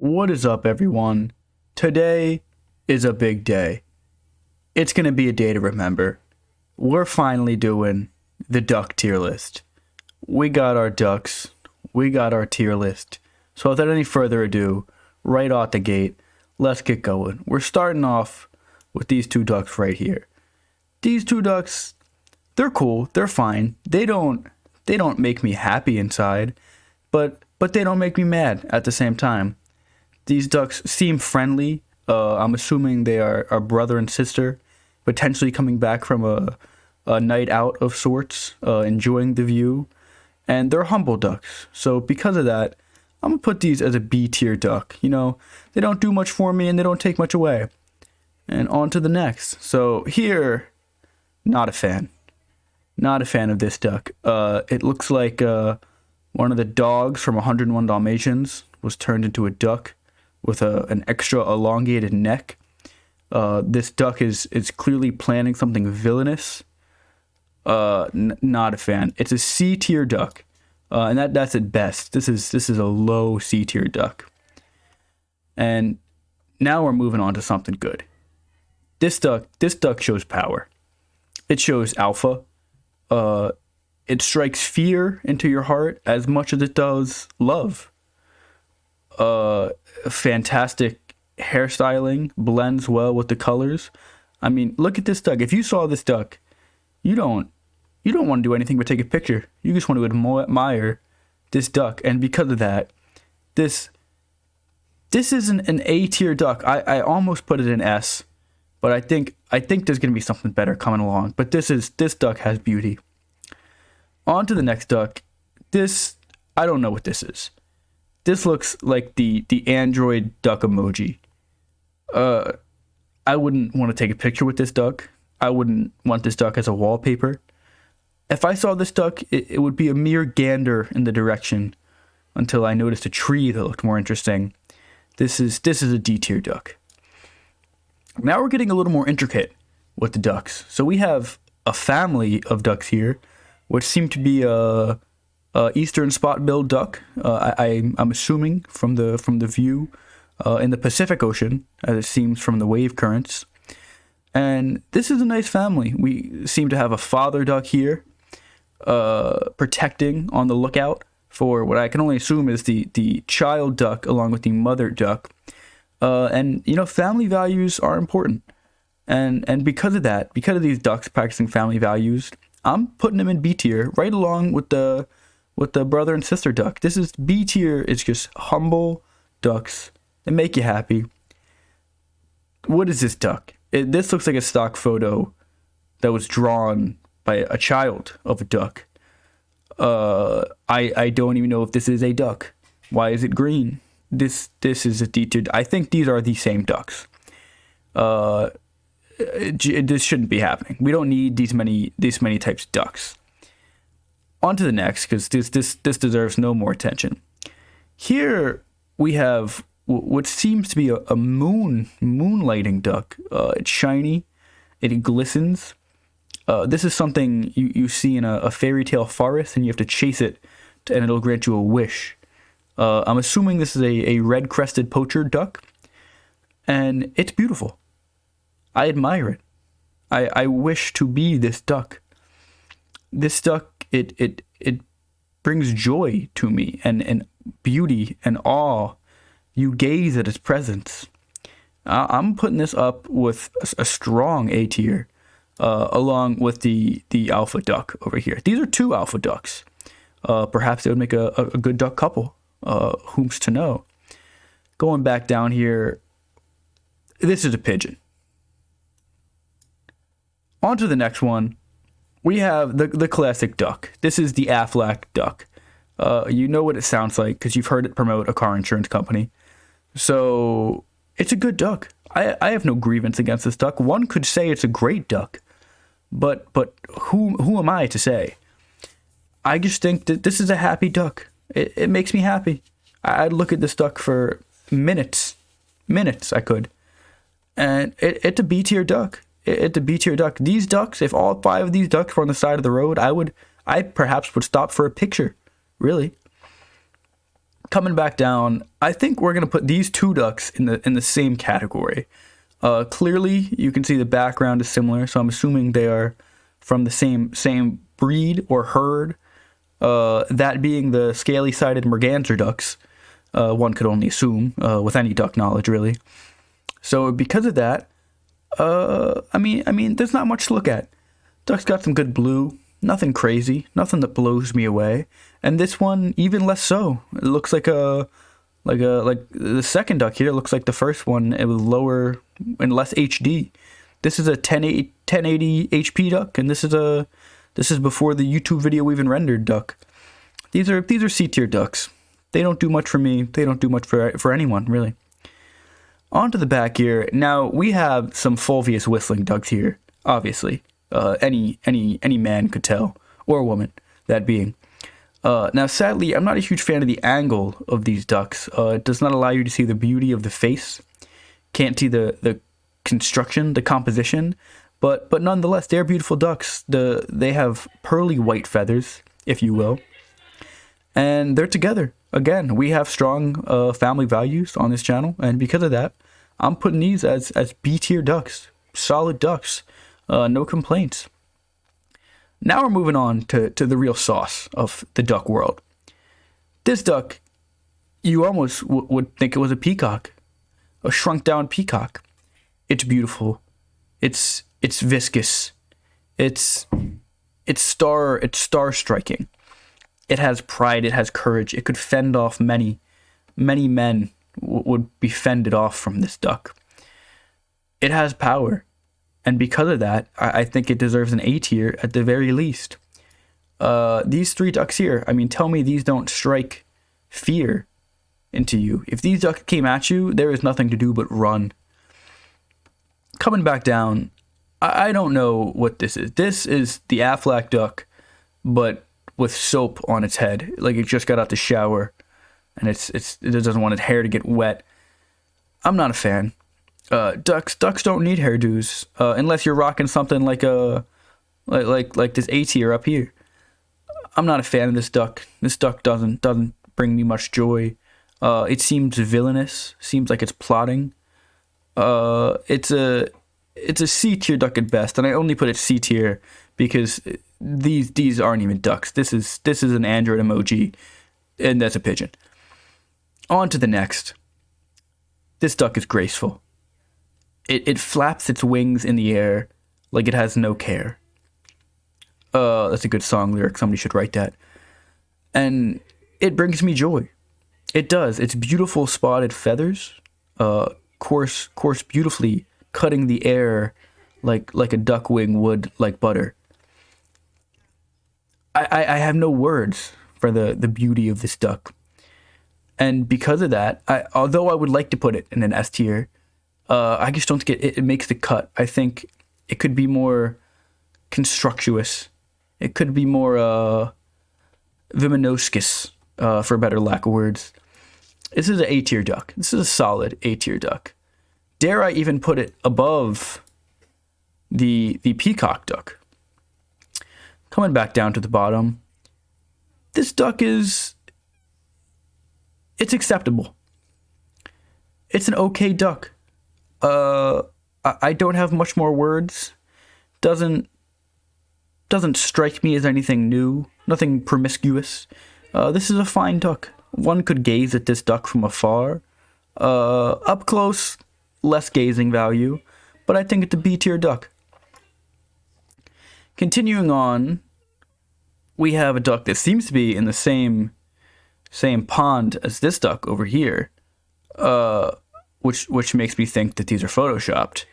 What is up, everyone? Today is a big day. It's going to be a day to remember. We're finally doing the duck tier list. We got our ducks. We got our tier list. So without any further ado, right off the gate, let's get going. We're starting off with these two ducks right here. These two ducks, they're cool. They're fine. They don't make me happy inside, but they don't make me mad at the same time. These ducks seem friendly. I'm assuming they are brother and sister, potentially coming back from a night out of sorts, enjoying the view. And they're humble ducks. So because of that, I'm going to put these as a B tier duck. You know, they don't do much for me and they don't take much away. And on to the next. So here, not a fan. Not a fan of this duck. It looks like one of the dogs from 101 Dalmatians was turned into a duck with an extra elongated neck. This duck is clearly planning something villainous. Not a fan. It's a C tier duck, and that's at best. This is a low C tier duck. And now we're moving on to something good. This duck shows power. It shows alpha. It strikes fear into your heart as much as it does love. Fantastic hairstyling, blends well with the colors. I mean, look at this duck. If you saw this duck, you don't want to do anything but take a picture. You just want to admire this duck. And because of that, this isn't an A tier duck. I almost put it in S, but I think there's gonna be something better coming along. But this duck has beauty. On to the next duck. I don't know what this is. This looks like the Android duck emoji. I wouldn't want to take a picture with this duck. I wouldn't want this duck as a wallpaper. If I saw this duck, it would be a mere gander in the direction until I noticed a tree that looked more interesting. This is a D tier duck. Now we're getting a little more intricate with the ducks. So we have a family of ducks here, which seem to be a eastern spot-billed duck. I'm assuming from the view in the Pacific Ocean, as it seems from the wave currents. And this is a nice family. We seem to have a father duck here, protecting, on the lookout for what I can only assume is the child duck along with the mother duck. And you know, family values are important. And because of that, because of these ducks practicing family values, I'm putting them in B tier, right along with the brother and sister duck. This is B tier. It's just humble ducks that make you happy. What is this duck? This looks like a stock photo that was drawn by a child of a duck. I don't even know if this is a duck. Why is it green? This is a D tier. I think these are the same ducks. This shouldn't be happening. We don't need these many types of ducks. On to the next, because this deserves no more attention. Here we have what seems to be a moonlighting duck. It's shiny, it glistens. This is something you see in a fairy tale forest, and you have to chase it, and it'll grant you a wish. I'm assuming this is a red-crested poacher duck, and it's beautiful. I admire it. I wish to be this duck. This duck, it brings joy to me, and beauty and awe. You gaze at its presence. I'm putting this up with a strong A tier, along with the alpha duck over here. These are two alpha ducks. Perhaps they would make a good duck couple. Whom's to know? Going back down here, this is a pigeon. On to the next one. We have the classic duck. This is the Aflac duck. You know what it sounds like because you've heard it promote a car insurance company. So it's a good duck. I have no grievance against this duck. One could say it's a great duck, but who am I to say? I just think that this is a happy duck. It makes me happy. I'd look at this duck for minutes. I could. And it's a B tier duck. It's a B tier duck. These ducks, if all 5 of these ducks were on the side of the road, I perhaps would stop for a picture. Really. Coming back down, I think we're gonna put these two ducks in the same category. Clearly, you can see the background is similar, so I'm assuming they are from the same breed or herd. That being the scaly-sided merganser ducks. One could only assume with any duck knowledge, really. So because of that, I mean, there's not much to look at. Duck's got some good blue, nothing crazy, nothing that blows me away, and this one even less so. It looks like the second duck here looks like the first one. It was lower and less HD. This is a 1080 HP duck, and this is before the YouTube video even rendered duck. These are C tier ducks. They don't do much for me. They don't do much for anyone, really. On to the back here. Now, we have some fulvous whistling ducks here, obviously. Any man could tell, or woman, that being. Now, sadly, I'm not a huge fan of the angle of these ducks. It does not allow you to see the beauty of the face. Can't see the construction, the composition. But nonetheless, they're beautiful ducks. They have pearly white feathers, if you will. And they're together. Again, we have strong family values on this channel, and because of that, I'm putting these as B tier ducks, solid ducks, no complaints. Now we're moving on to the real sauce of the duck world. This duck, you almost would think it was a peacock, a shrunk down peacock. It's beautiful. It's viscous. It's star striking. It has pride, it has courage. It could fend off many men would be fended off from this duck. It has power. And because of that, I think it deserves an A tier at the very least. These three ducks here, I mean, tell me these don't strike fear into you. If these ducks came at you, there is nothing to do but run. Coming back down, I don't know what this is. This is the Aflac duck, but with soap on its head, like it just got out the shower, and it doesn't want its hair to get wet. I'm not a fan. Ducks don't need hairdos unless you're rocking something like this A tier up here. I'm not a fan of this duck. This duck doesn't bring me much joy. It seems villainous. Seems like it's plotting. It's a C tier duck at best, and I only put it C tier because these aren't even ducks. This is an Android emoji, and that's a pigeon. On to the next. This duck is graceful. It flaps its wings in the air like it has no care. That's a good song lyric. Somebody should write that. And it brings me joy. It does. Its beautiful spotted feathers course beautifully, cutting the air like a duck wing would like butter. I have no words for the beauty of this duck. And because of that, although I would like to put it in an S tier, I just don't get it. It makes the cut. I think it could be more constructuous. It could be more Vimanoskis, for a better lack of words. This is an A tier duck. This is a solid A tier duck. Dare I even put it above the peacock duck? Coming back down to the bottom, this duck it's acceptable. It's an okay duck. I don't have much more words. Doesn't strike me as anything new, nothing promiscuous. This is a fine duck. One could gaze at this duck from afar. Up close, less gazing value, but I think it's a B tier duck. Continuing on, we have a duck that seems to be in the same pond as this duck over here, which makes me think that these are photoshopped,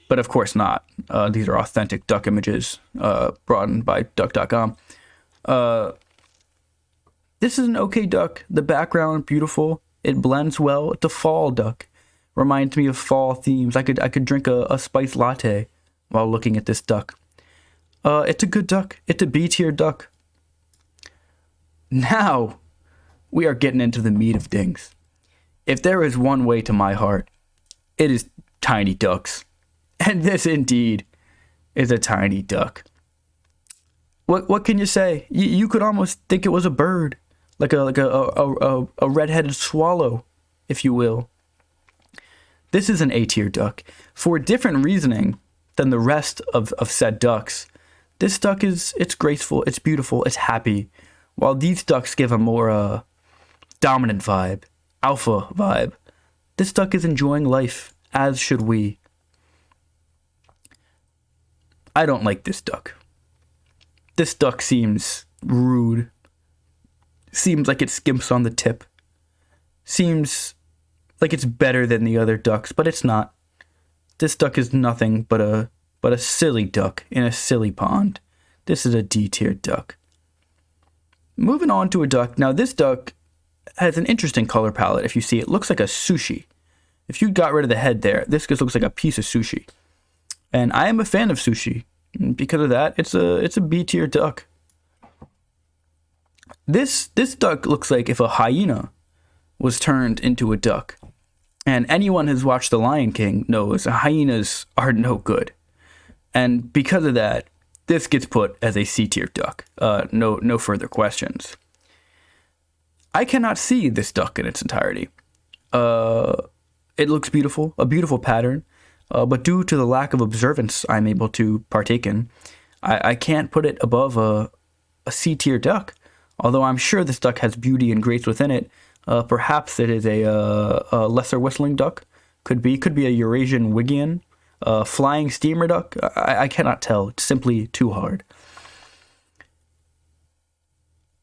but of course not. These are authentic duck images brought in by duck.com. This is an okay duck. The background beautiful. It blends well. It's a fall duck. Reminds me of fall themes. I could drink a spiced latte while looking at this duck. It's a good duck. It's a B tier duck. Now, we are getting into the meat of things. If there is one way to my heart, it is tiny ducks. And this indeed is a tiny duck. What can you say? You could almost think it was a bird. a red-headed swallow, if you will. This is an A-tier duck. For different reasoning than the rest of said ducks, this duck it's graceful, it's beautiful, it's happy, while these ducks give a more dominant vibe, alpha vibe. This duck is enjoying life, as should we. I don't like this duck. This duck seems rude. Seems like it skimps on the tip. Seems like it's better than the other ducks, but it's not. This duck is nothing but a silly duck in a silly pond. This is a D-tier duck. Moving on to a duck. Now this duck has an interesting color palette. If you see, it looks like a sushi. If you got rid of the head there, this just looks like a piece of sushi. And I am a fan of sushi. And because of that, it's a B-tier duck. This duck looks like if a hyena was turned into a duck. And anyone who's watched The Lion King knows hyenas are no good. And because of that, this gets put as a C-tier duck. No further questions. I cannot see this duck in its entirety. It looks beautiful, a beautiful pattern. But due to the lack of observance I'm able to partake in, I can't put it above a C-tier duck. Although I'm sure this duck has beauty and grace within it. Perhaps it is a lesser whistling duck. Could be a Eurasian Wigian. Flying steamer duck. I cannot tell. It's simply too hard.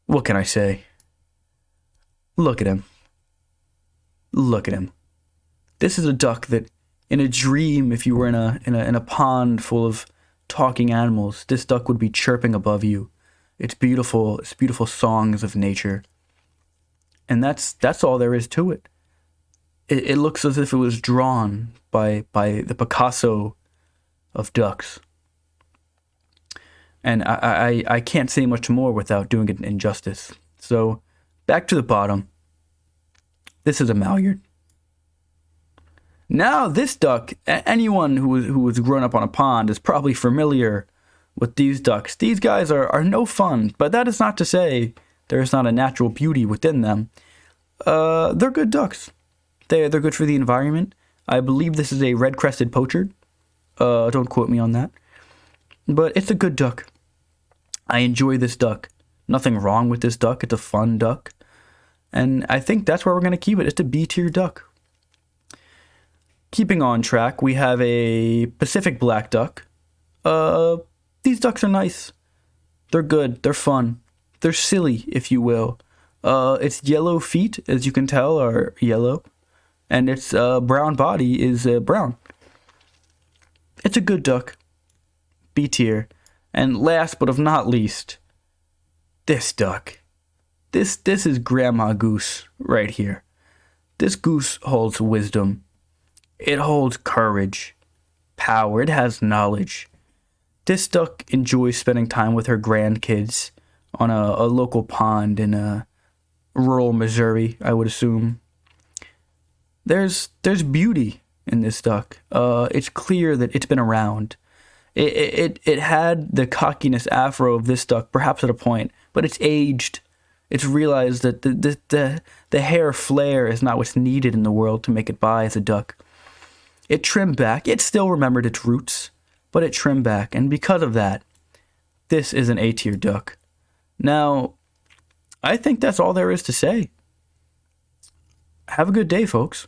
What can I say? Look at him. Look at him. This is a duck that, in a dream, if you were in a pond full of talking animals, this duck would be chirping above you. It's beautiful songs of nature. And that's all there is to it. It looks as if it was drawn by the Picasso of ducks. And I can't say much more without doing it injustice. So, back to the bottom. This is a malliard. Now, this duck, anyone who was grown up on a pond is probably familiar with these ducks. These guys are no fun, but that is not to say there's not a natural beauty within them. They're good ducks. They're good for the environment. I believe this is a red-crested pochard. Don't quote me on that. But it's a good duck. I enjoy this duck. Nothing wrong with this duck. It's a fun duck. And I think that's where we're going to keep it. It's a B-tier duck. Keeping on track, we have a Pacific black duck. These ducks are nice. They're good. They're fun. They're silly, if you will. Its yellow feet, as you can tell, are yellow. And its brown body is brown. It's a good duck. B tier. And last but of not least, this duck. This is Grandma Goose right here. This goose holds wisdom. It holds courage, power. It has knowledge. This duck enjoys spending time with her grandkids on a local pond in rural Missouri, I would assume. There's beauty in this duck. It's clear that it's been around. It had the cockiness afro of this duck, perhaps at a point, but it's aged. It's realized that the hair flare is not what's needed in the world to make it by as a duck. It trimmed back. It still remembered its roots, but it trimmed back. And because of that, this is an A-tier duck. Now, I think that's all there is to say. Have a good day, folks.